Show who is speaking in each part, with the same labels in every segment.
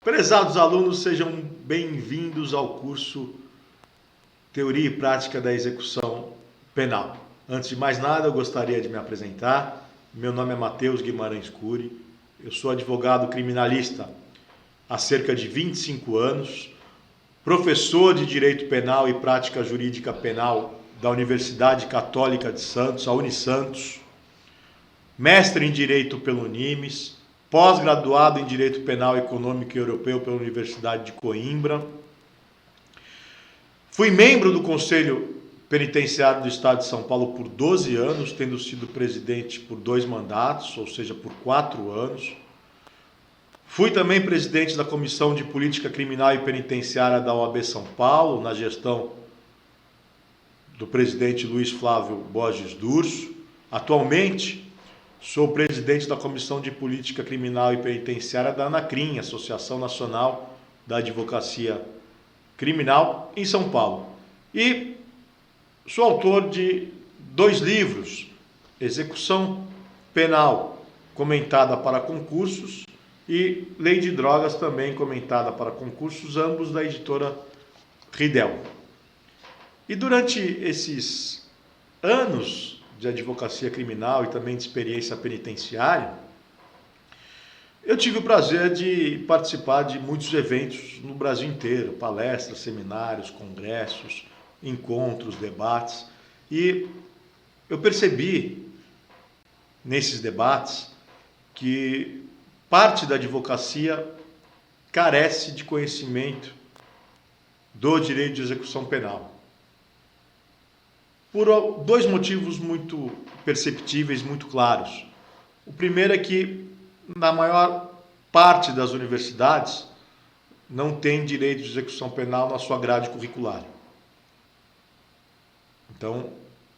Speaker 1: Prezados alunos, sejam bem-vindos ao curso Teoria e Prática da Execução Penal. Antes de mais nada, eu gostaria de me apresentar. Meu nome é Matheus Guimarães Cury, eu sou advogado criminalista há cerca de 25 anos, professor de Direito Penal e Prática Jurídica Penal da Universidade Católica de Santos, a Unisantos, mestre em Direito pelo Unimes, pós-graduado em Direito Penal Econômico e Europeu pela Universidade de Coimbra. Fui membro do Conselho Penitenciário do Estado de São Paulo por 12 anos, tendo sido presidente por 2 mandatos, ou seja, por 4 anos. Fui também presidente da Comissão de Política Criminal e Penitenciária da OAB São Paulo, na gestão do presidente Luiz Flávio Borges Durso. Atualmente, sou presidente da Comissão de Política Criminal e Penitenciária da ANACRIM, Associação Nacional da Advocacia Criminal, em São Paulo. E sou autor de 2 livros, Execução Penal, comentada para concursos, e Lei de Drogas, também comentada para concursos, ambos da editora Ridel. E durante esses anos de advocacia criminal e também de experiência penitenciária, eu tive o prazer de participar de muitos eventos no Brasil inteiro, palestras, seminários, congressos, encontros, debates, e eu percebi nesses debates que parte da advocacia carece de conhecimento do direito de execução penal. Por 2 motivos muito perceptíveis, muito claros. O primeiro é que, na maior parte das universidades, não tem direito de execução penal na sua grade curricular. Então,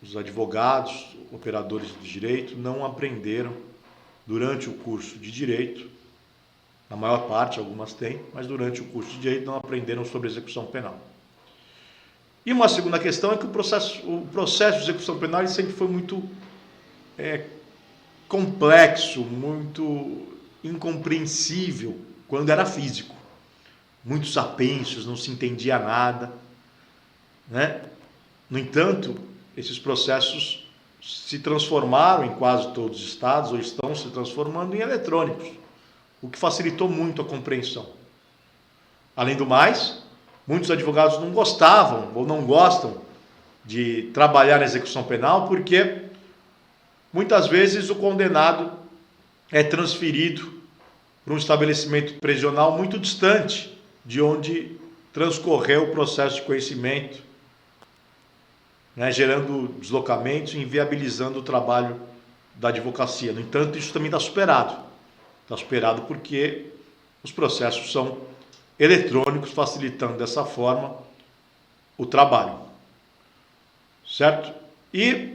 Speaker 1: os advogados, operadores de direito, não aprenderam durante o curso de direito, na maior parte, algumas têm, mas durante o curso de direito não aprenderam sobre execução penal. E uma segunda questão é que o processo de execução penal ele sempre foi muito complexo, muito incompreensível quando era físico. Muitos apensos, não se entendia nada, né? No entanto, esses processos se transformaram em quase todos os estados, ou estão se transformando em eletrônicos, o que facilitou muito a compreensão. Além do mais, muitos advogados não gostavam ou não gostam de trabalhar na execução penal porque muitas vezes o condenado é transferido para um estabelecimento prisional muito distante de onde transcorreu o processo de conhecimento, né, gerando deslocamentos e inviabilizando o trabalho da advocacia. No entanto, isso também está superado. Está superado porque os processos são eletrônicos, facilitando dessa forma o trabalho. Certo? E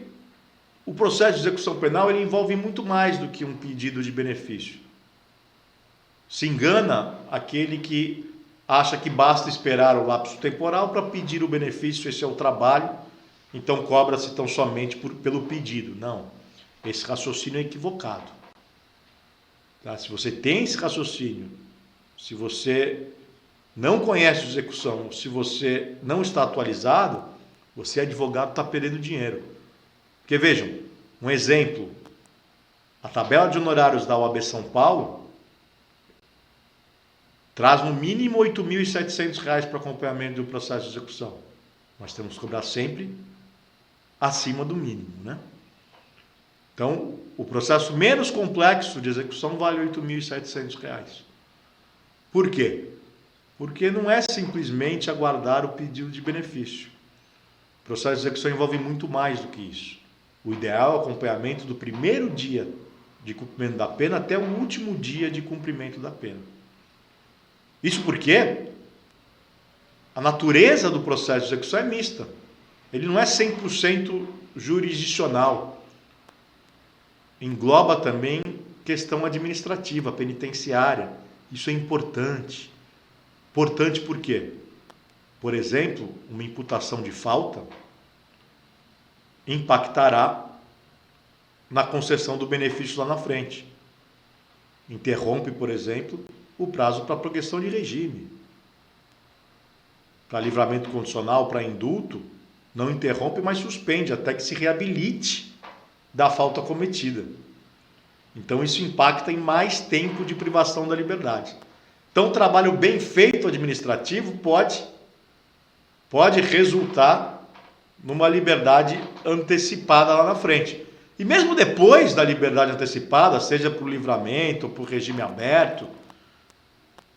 Speaker 1: o processo de execução penal ele envolve muito mais do que um pedido de benefício. Se engana aquele que acha que basta esperar o lapso temporal para pedir o benefício, esse é o trabalho, então cobra-se tão somente pelo pedido. Não, esse raciocínio é equivocado. Tá? Se você tem esse raciocínio, se você não conhece execução, se você não está atualizado, você advogado está perdendo dinheiro. Porque vejam, um exemplo, a tabela de honorários da OAB São Paulo traz no mínimo R$ 8.700 para acompanhamento do processo de execução. Nós temos que cobrar sempre acima do mínimo, né? Então, o processo menos complexo de execução vale R$ 8.700. Por quê? Porque não é simplesmente aguardar o pedido de benefício. O processo de execução envolve muito mais do que isso. O ideal é o acompanhamento do primeiro dia de cumprimento da pena até o último dia de cumprimento da pena. Isso porque a natureza do processo de execução é mista. Ele não é 100% jurisdicional. Engloba também questão administrativa, penitenciária. Isso é importante. Importante por quê? Por exemplo, uma imputação de falta impactará na concessão do benefício lá na frente. Interrompe, por exemplo, o prazo para progressão de regime. Para livramento condicional, para indulto, não interrompe, mas suspende até que se reabilite da falta cometida. Então isso impacta em mais tempo de privação da liberdade. Então, um trabalho bem feito administrativo pode resultar numa liberdade antecipada lá na frente. E mesmo depois da liberdade antecipada, seja por livramento ou por regime aberto,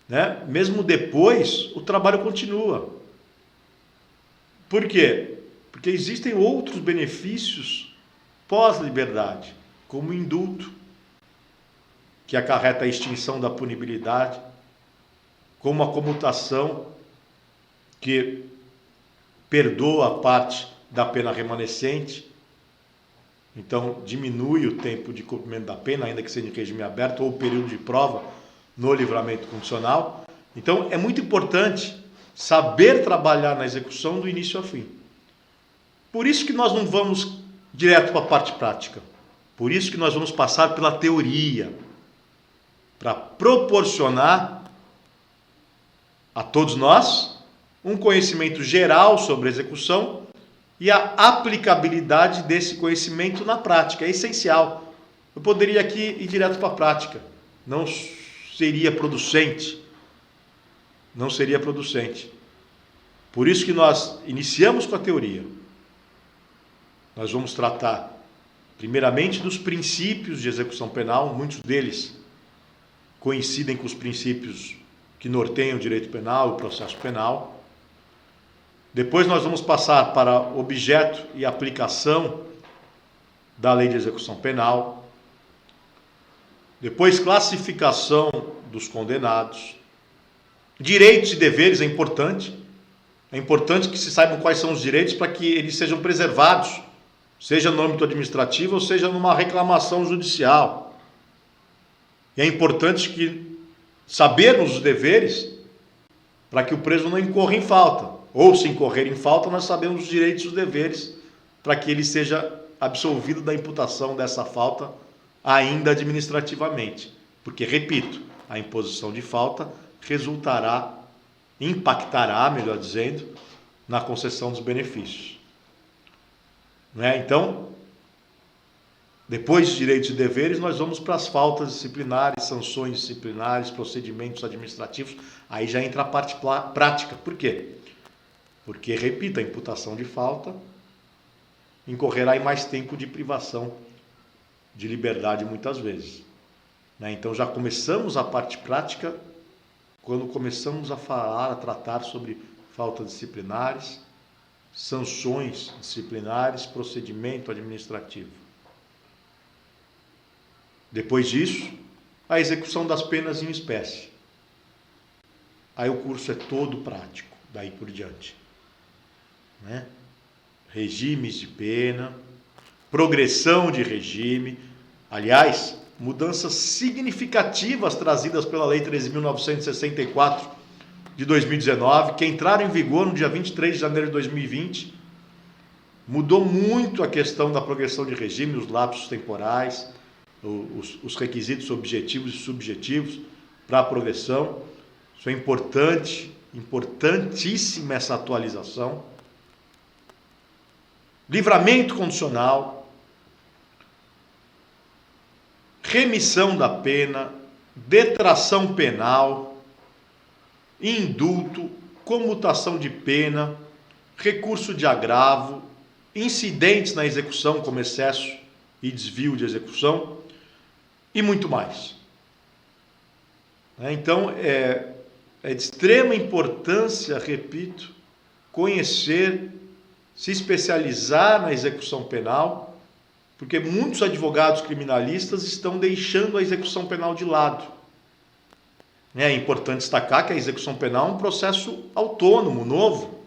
Speaker 1: né? Mesmo depois, o trabalho continua. Por quê? Porque existem outros benefícios pós-liberdade, como o indulto, que acarreta a extinção da punibilidade, como a comutação, que perdoa a parte da pena remanescente, então diminui o tempo de cumprimento da pena, ainda que seja em regime aberto, ou o período de prova no livramento condicional. Então é muito importante saber trabalhar na execução do início ao fim. Por isso que nós não vamos direto para a parte prática. Por isso que nós vamos passar pela teoria, para proporcionar a todos nós um conhecimento geral sobre a execução e a aplicabilidade desse conhecimento na prática. É essencial. Eu poderia aqui ir direto para a prática. Não seria producente. Não seria producente. Por isso que nós iniciamos com a teoria. Nós vamos tratar, primeiramente, dos princípios de execução penal. Muitos deles coincidem com os princípios que norteiam o direito penal e o processo penal. Depois nós vamos passar para objeto e aplicação da lei de execução penal. Depois, classificação dos condenados. Direitos e deveres é importante. É importante que se saibam quais são os direitos para que eles sejam preservados, seja no âmbito administrativo ou seja numa reclamação judicial. E é importante que sabermos os deveres para que o preso não incorra em falta. Ou, se incorrer em falta, nós sabemos os direitos e os deveres para que ele seja absolvido da imputação dessa falta ainda administrativamente. Porque, repito, a imposição de falta impactará, melhor dizendo, na concessão dos benefícios. Né? Então, depois de direitos e deveres, nós vamos para as faltas disciplinares, sanções disciplinares, procedimentos administrativos. Aí já entra a parte prática. Por quê? Porque, repito, a imputação de falta incorrerá em mais tempo de privação de liberdade muitas vezes. Né? Então já começamos a parte prática quando começamos a tratar sobre faltas disciplinares, sanções disciplinares, procedimento administrativo. Depois disso, a execução das penas em espécie. Aí o curso é todo prático, daí por diante. Né? Regimes de pena, progressão de regime, aliás, mudanças significativas trazidas pela Lei 13.964 de 2019, que entraram em vigor no dia 23 de janeiro de 2020, mudou muito a questão da progressão de regime, os lapsos temporais, os requisitos objetivos e subjetivos para a progressão. Isso é importante, importantíssima essa atualização. Livramento condicional, remissão da pena, detração penal, indulto, comutação de pena, recurso de agravo, incidentes na execução como excesso e desvio de execução e muito mais. Então, é de extrema importância, repito, conhecer, se especializar na execução penal, porque muitos advogados criminalistas estão deixando a execução penal de lado. É importante destacar que a execução penal é um processo autônomo, novo.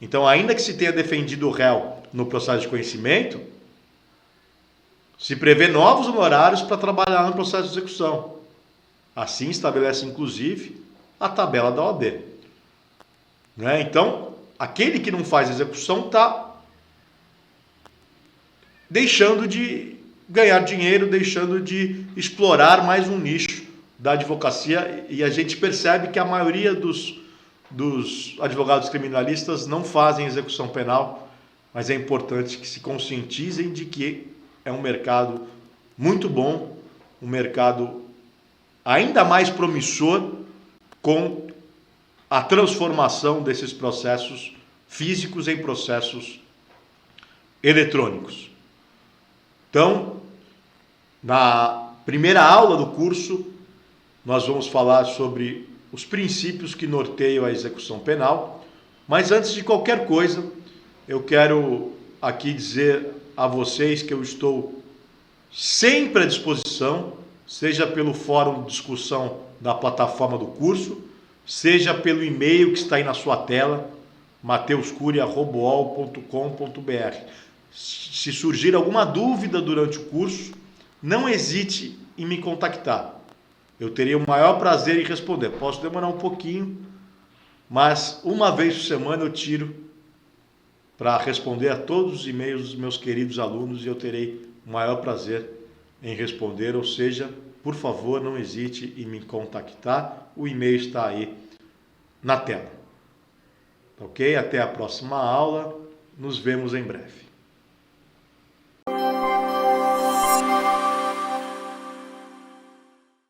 Speaker 1: Então, ainda que se tenha defendido o réu no processo de conhecimento, se prevê novos honorários para trabalhar no processo de execução. Assim estabelece, inclusive, a tabela da OAB. Então, aquele que não faz execução está deixando de ganhar dinheiro, deixando de explorar mais um nicho da advocacia, e a gente percebe que a maioria dos advogados criminalistas não fazem execução penal, mas é importante que se conscientizem de que é um mercado muito bom, um mercado ainda mais promissor com a transformação desses processos físicos em processos eletrônicos. Então, na primeira aula do curso, nós vamos falar sobre os princípios que norteiam a execução penal, mas antes de qualquer coisa, eu quero aqui dizer a vocês que eu estou sempre à disposição, seja pelo fórum de discussão da plataforma do curso, seja pelo e-mail que está aí na sua tela, mateuscuria@uol.com.br. Se surgir alguma dúvida durante o curso, não hesite em me contactar. Eu teria o maior prazer em responder. Posso demorar um pouquinho, mas uma vez por semana eu tiro para responder a todos os e-mails dos meus queridos alunos e eu terei o maior prazer em responder. Ou seja, por favor, não hesite em me contactar. O e-mail está aí na tela. Ok? Até a próxima aula. Nos vemos em breve.